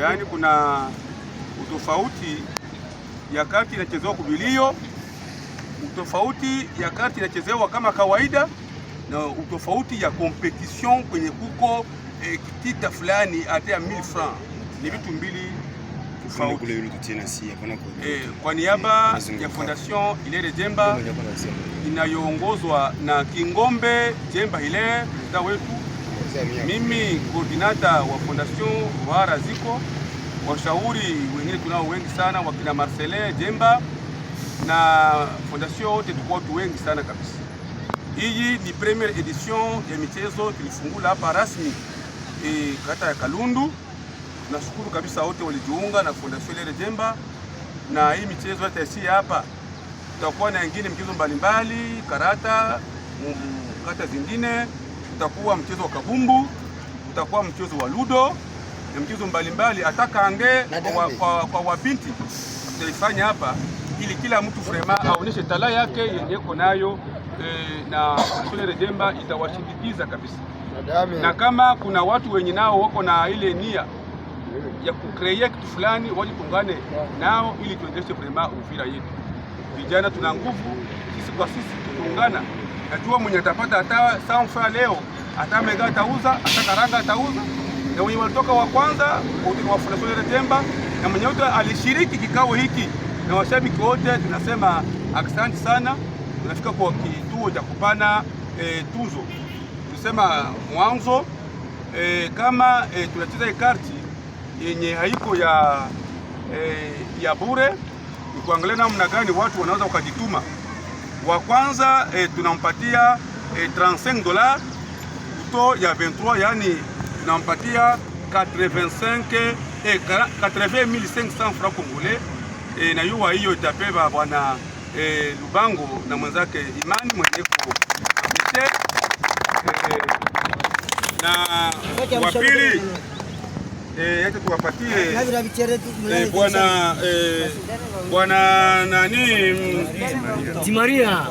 Yaani kuna utofauti ya karti inachezewa kubilio, utofauti ya karti inachezewa kama kawaida, na utofauti ya competition kwenye kuko kitita fulani hata 1000 francs. Ni vitu mbili tofauti. Kwa niaba ya Fondation Hilaire Djemba inayoongozwa na Kingombe Djemba Hilaire wetu, mimi koordinata wa Fondation Ruhara Ziko, washauri wengine tunao wengi sana, wakina Marcelin Djemba na Fondation yote tuko watu wengi sana kabisa. Hii ni premiere edition ya michezo tulifungula hapa rasmi kata ya Kalundu. Nashukuru kabisa wote walijiunga na Fondation Hilaire Djemba, na hii michezo itaishia hapa. Tutakuwa na nyingine michezo mbalimbali, karata, kata zingine, tutakuwa mchezo wa kabumbu, tutakuwa mchezo wa ludo na mchezo mbalimbali, hata kange kwa wabinti tutaifanya hapa, ili kila mtu frema aoneshe tala yake yenye iko nayo, na Fondation Hilaire Djemba itawashindikiza kabisa. Na kama kuna watu wenye nao wako na ile nia ya kucreate kitu fulani, wajipungane nao ili tuendeleshe frema Uvira yetu. Vijana tuna nguvu, sisi kwa sisi tukiungana, najua mwenye atapata hata sawa leo, hata mega atauza, hata karanga atauza, na wenye walitoka wa kwanza wa Fondation Hilaire Djemba na mwenye wote alishiriki kikao hiki, na washabiki wote tunasema asante sana. Tunafika kwa kituo cha kupana tuzo. Tunasema mwanzo kama tunacheza karti yenye haiko ya bure, ni kuangalia namna gani watu wanaweza wakajituma. Wa kwanza tunampatia $35 kuto ya 23, yani tunampatia 80,500 francs congolais, na hiyo itapewa bwana Lubango na mwenzake Imani mwenye na wa pili yetu tuwapatie bwana nani Timaria.